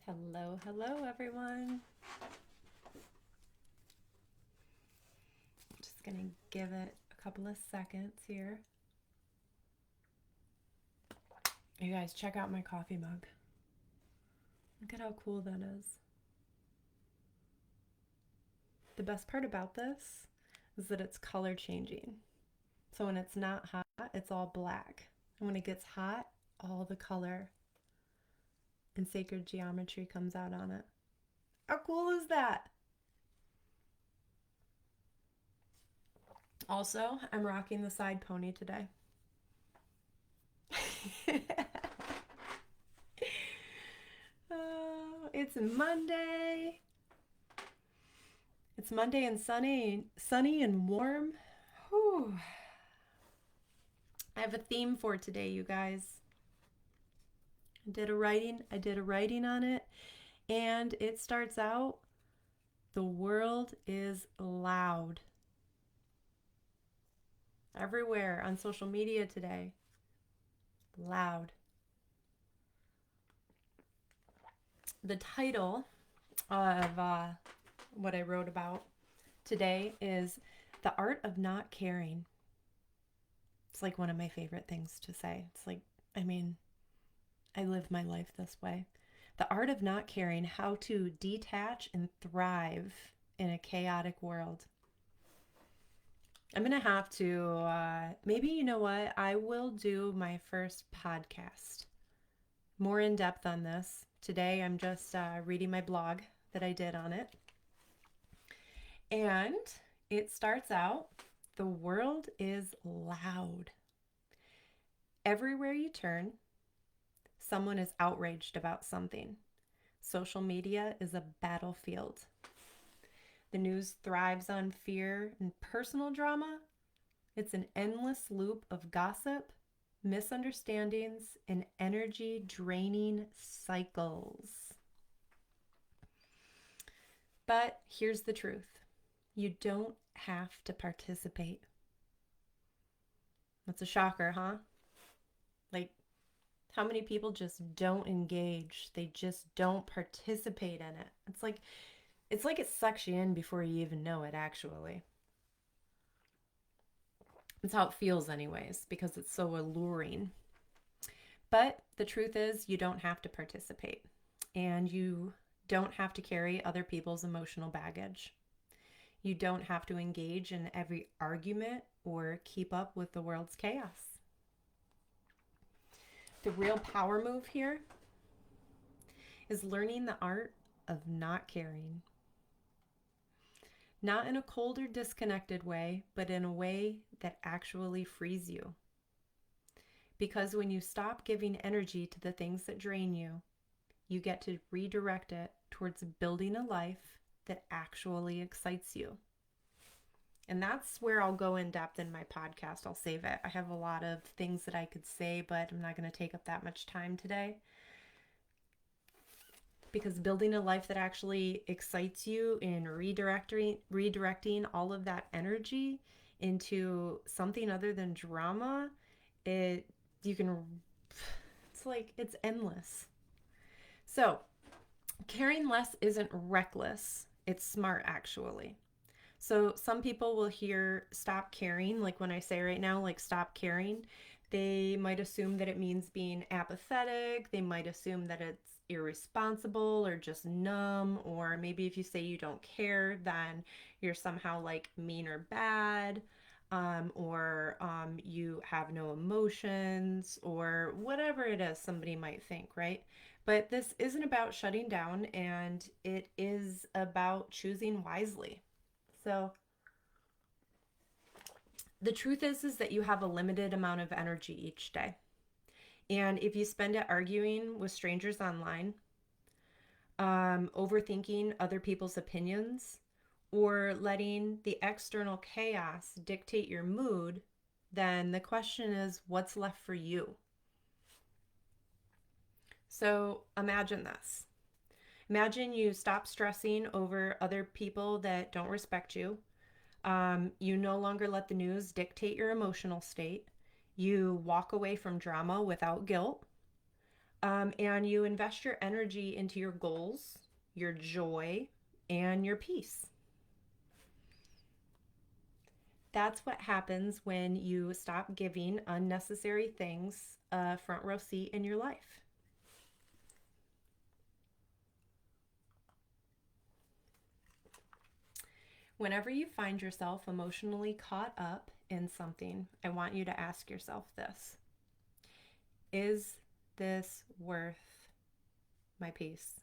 Hello, hello, everyone. Just gonna give it a couple of seconds here. You guys, check out my coffee mug. Look at how cool that is. The best part about this is that it's color changing. So when it's not hot, it's all black. And when it gets hot, all the color and sacred geometry comes out on it. How cool is that? Also, I'm rocking the side pony today. It's Monday. It's Monday and sunny and warm. Whew. I have a theme for today, you guys. I did a writing on it, and it starts out, the world is loud. Everywhere on social media today. Loud. The title of what I wrote about today is The Art of Not Caring. It's like one of my favorite things to say. It's like, I live my life this way. The art of not caring, how to detach and thrive in a chaotic world. I'm going to have to, maybe, you know what? I will do my first podcast more in depth on this. Today, I'm just reading my blog that I did on it. And it starts out, the world is loud. Everywhere you turn, someone is outraged about something. Social media is a battlefield. The news thrives on fear and personal drama. It's an endless loop of gossip, misunderstandings, and energy draining cycles. But here's the truth, you don't have to participate. That's a shocker, huh? Like, how many people just don't engage? They just don't participate in it. It's like it sucks you in before you even know it, actually. That's how it feels, anyways, because it's so alluring. But the truth is, you don't have to participate, and you don't have to carry other people's emotional baggage. You don't have to engage in every argument or keep up with the world's chaos. The real power move here is learning the art of not caring. Not in a cold or disconnected way, but in a way that actually frees you. Because when you stop giving energy to the things that drain you, you get to redirect it towards building a life that actually excites you. And that's where I'll go in depth in my podcast. I'll save it. I have a lot of things that I could say, but I'm not going to take up that much time today. Because building a life that actually excites you and redirecting all of that energy into something other than drama, it's like it's endless. So, caring less isn't reckless. It's smart, actually. So some people will hear stop caring, like when I say right now, like stop caring, they might assume that it means being apathetic. They might assume that it's irresponsible or just numb. Or maybe if you say you don't care, then you're somehow like mean or bad. Or you have no emotions, or whatever it is somebody might think, right? But this isn't about shutting down, and it is about choosing wisely. So the truth is that you have a limited amount of energy each day. And if you spend it arguing with strangers online, overthinking other people's opinions, or letting the external chaos dictate your mood, then the question is, what's left for you? So imagine this. Imagine you stop stressing over other people that don't respect you. You no longer let the news dictate your emotional state. You walk away from drama without guilt. And you invest your energy into your goals, your joy, and your peace. That's what happens when you stop giving unnecessary things a front row seat in your life. Whenever you find yourself emotionally caught up in something, I want you to ask yourself this: is this worth my peace?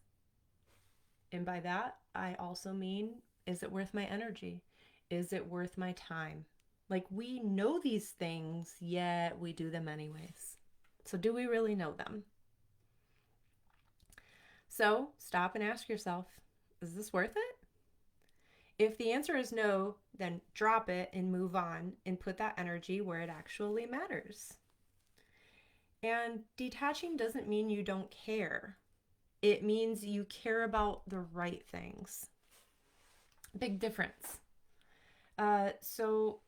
And by that, I also mean, is it worth my energy? Is it worth my time? Like, we know these things, yet we do them anyways. So, do we really know them? So, stop and ask yourself, is this worth it? If the answer is no, then drop it and move on and put that energy where it actually matters. And detaching doesn't mean you don't care, it means you care about the right things. Big difference. So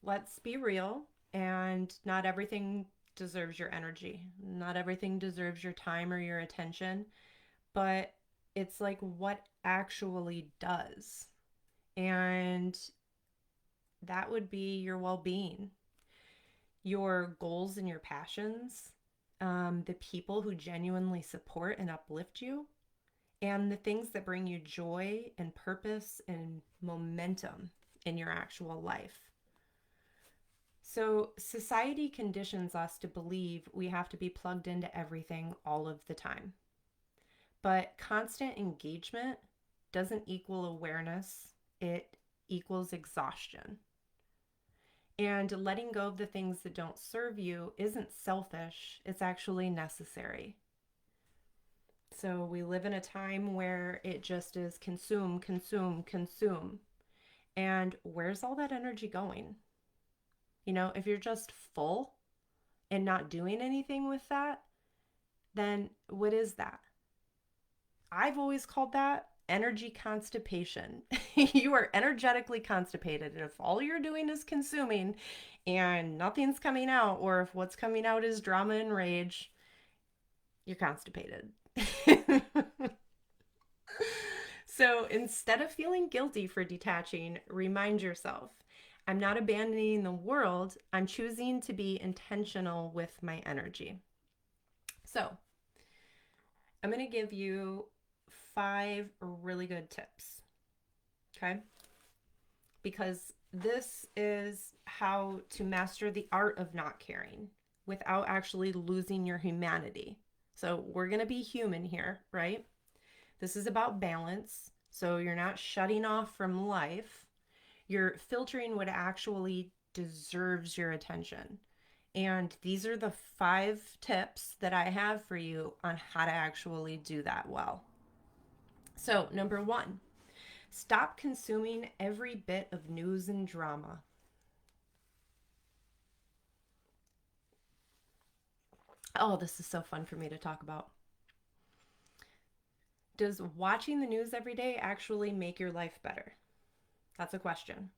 let's be real, and not everything deserves your energy. Not everything deserves your time or your attention, but it's like what actually does. And that would be your well being, your goals and your passions, the people who genuinely support and uplift you, and the things that bring you joy and purpose and momentum in your actual life. So, society conditions us to believe we have to be plugged into everything all of the time. But constant engagement doesn't equal awareness, it equals exhaustion. And letting go of the things that don't serve you isn't selfish, it's actually necessary. So we live in a time where it just is consume, consume, consume. And where's all that energy going? If you're just full and not doing anything with that, then what is that? I've always called that energy constipation. You are energetically constipated. And if all you're doing is consuming and nothing's coming out, or if what's coming out is drama and rage, you're constipated. So instead of feeling guilty for detaching, remind yourself, I'm not abandoning the world. I'm choosing to be intentional with my energy. So I'm going to give you 5 really good tips. Okay? Because this is how to master the art of not caring without actually losing your humanity. So we're going to be human here, right? This is about balance. So you're not shutting off from life. You're filtering what actually deserves your attention. And these are the 5 tips that I have for you on how to actually do that well. So, number 1, stop consuming every bit of news and drama. Oh, this is so fun for me to talk about. Does watching the news every day actually make your life better? That's a question.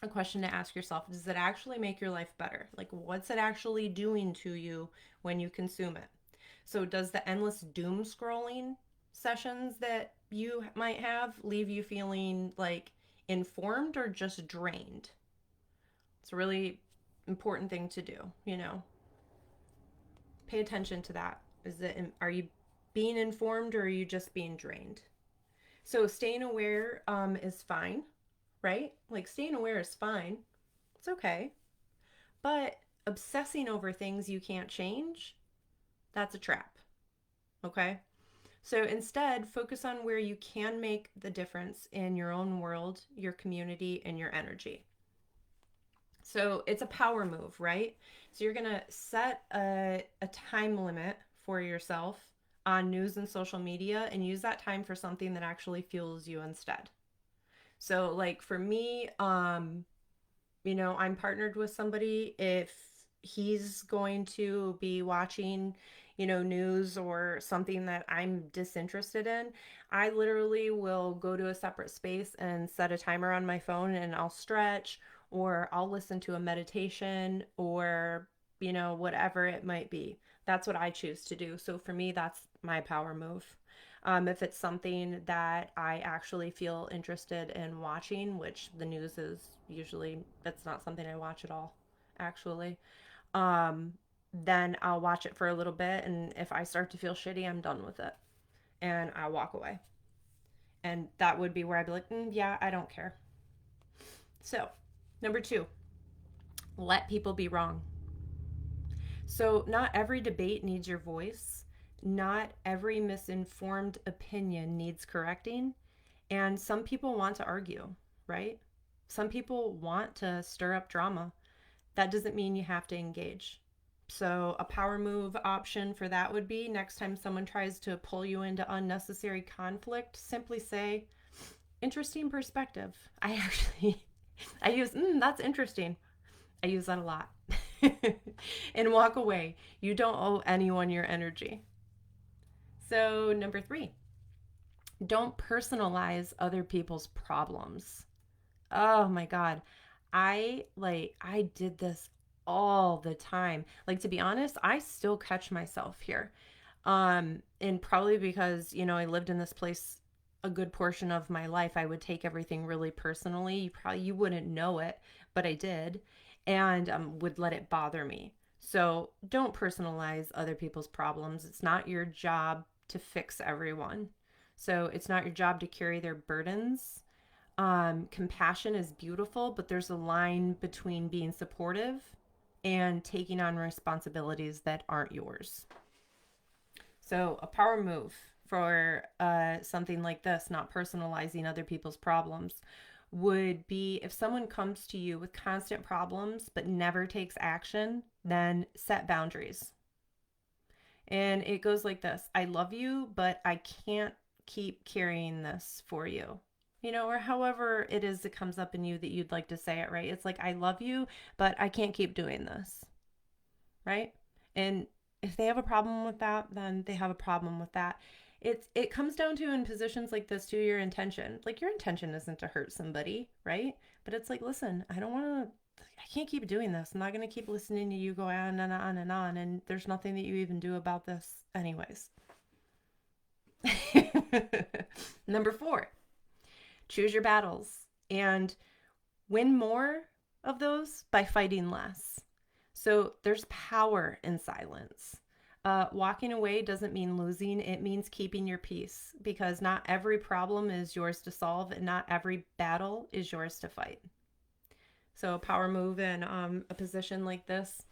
A question to ask yourself: does it actually make your life better? Like, what's it actually doing to you when you consume it? So, does the endless doom scrolling sessions that you might have leave you feeling like informed or just drained? It's a really important thing to do. Pay attention to that. Are you being informed, or are you just being drained? So staying aware is fine, right? Like, staying aware is fine. It's okay. But obsessing over things you can't change, that's a trap. Okay? So instead, focus on where you can make the difference in your own world, your community, and your energy. So it's a power move, right? So you're going to set a time limit for yourself on news and social media, and use that time for something that actually fuels you instead. So, like, for me, I'm partnered with somebody. If he's going to be watching, news or something that I'm disinterested in, I literally will go to a separate space and set a timer on my phone, and I'll stretch, or I'll listen to a meditation, or, whatever it might be. That's what I choose to do. So for me, that's my power move. If it's something that I actually feel interested in watching, which the news is usually, that's not something I watch at all, actually, um, then I'll watch it for a little bit. And if I start to feel shitty, I'm done with it and I walk away. And that would be where I'd be like, yeah, I don't care. So, number two, let people be wrong. So, not every debate needs your voice. Not every misinformed opinion needs correcting. And some people want to argue, right? Some people want to stir up drama. That doesn't mean you have to engage. So, a power move option for that would be next time someone tries to pull you into unnecessary conflict, simply say, interesting perspective. I use, that's interesting. I use that a lot. And walk away. You don't owe anyone your energy. So, number three, don't personalize other people's problems. Oh my God. I did this all the time. Like, to be honest, I still catch myself here. And probably because, I lived in this place a good portion of my life, I would take everything really personally. You wouldn't know it, but I did, and would let it bother me. So don't personalize other people's problems. It's not your job to fix everyone. So it's not your job to carry their burdens. Compassion is beautiful, but there's a line between being supportive and taking on responsibilities that aren't yours. So, a power move for something like this, not personalizing other people's problems, would be if someone comes to you with constant problems but never takes action, then set boundaries. And it goes like this: I love you, but I can't keep carrying this for you. Or however it is that comes up in you that you'd like to say it, right? It's like, I love you, but I can't keep doing this, right? And if they have a problem with that, then they have a problem with that. It comes down to, in positions like this, to your intention. Like, your intention isn't to hurt somebody, right? But it's like, listen, I can't keep doing this. I'm not going to keep listening to you go on and on and on. And there's nothing that you even do about this, anyways. Number four, choose your battles and win more of those by fighting less. So there's power in silence. Walking away doesn't mean losing, it means keeping your peace, because not every problem is yours to solve and not every battle is yours to fight. So, a power move in a position like this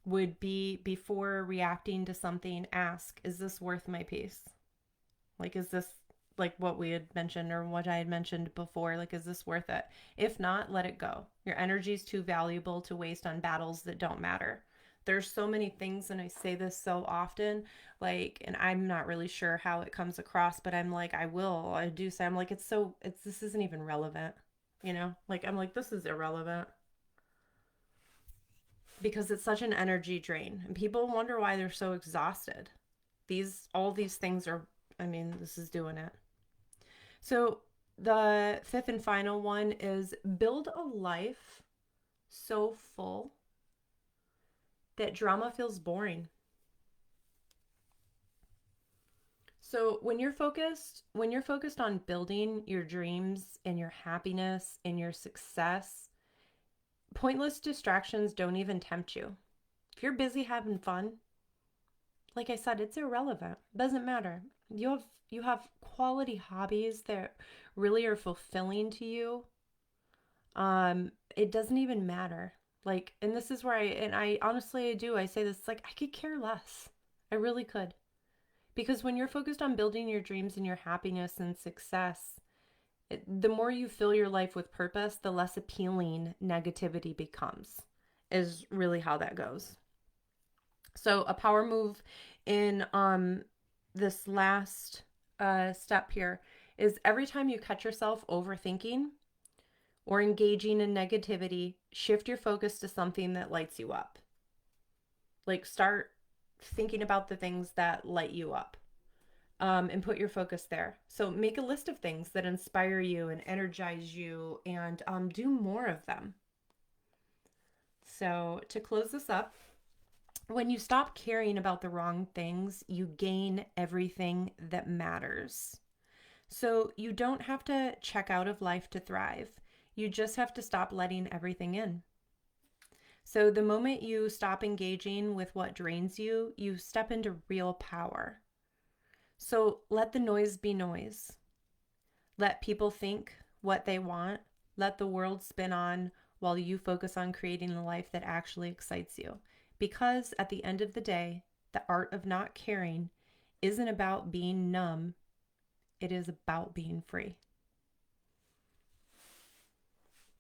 would be, before reacting to something, ask, is this worth my peace? Like, is this like what we had mentioned or what I had mentioned before? Like, is this worth it? If not, let it go. Your energy is too valuable to waste on battles that don't matter. There's so many things, and I say this so often, like, and I'm not really sure how it comes across, but I'm like, I do say, I'm like, this isn't even relevant, Like, I'm like, this is irrelevant because it's such an energy drain, and people wonder why they're so exhausted. All these things are, I mean, this is doing it. So, the fifth and final one is build a life so full that drama feels boring. So, when you're focused on building your dreams and your happiness and your success, pointless distractions don't even tempt you. If you're busy having fun, like I said, it's irrelevant. It doesn't matter. You have quality hobbies that really are fulfilling to you. It doesn't even matter. Like, and this is where I honestly, I do, I say this, like, I could care less. I really could. Because when you're focused on building your dreams and your happiness and success, the more you fill your life with purpose, the less appealing negativity becomes, is really how that goes. So, a power move in this last step here is, every time you catch yourself overthinking or engaging in negativity, shift your focus to something that lights you up. Like, start thinking about the things that light you up, and put your focus there. So, make a list of things that inspire you and energize you, and do more of them. So, to close this up, When you stop caring about the wrong things, you gain everything that matters. So you don't have to check out of life to thrive. You just have to stop letting everything in. So the moment you stop engaging with what drains you, you step into real power. So let the noise be noise. Let people think what they want. Let the world spin on while you focus on creating the life that actually excites you. Because at the end of the day, the art of not caring isn't about being numb, it is about being free.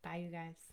Bye, you guys.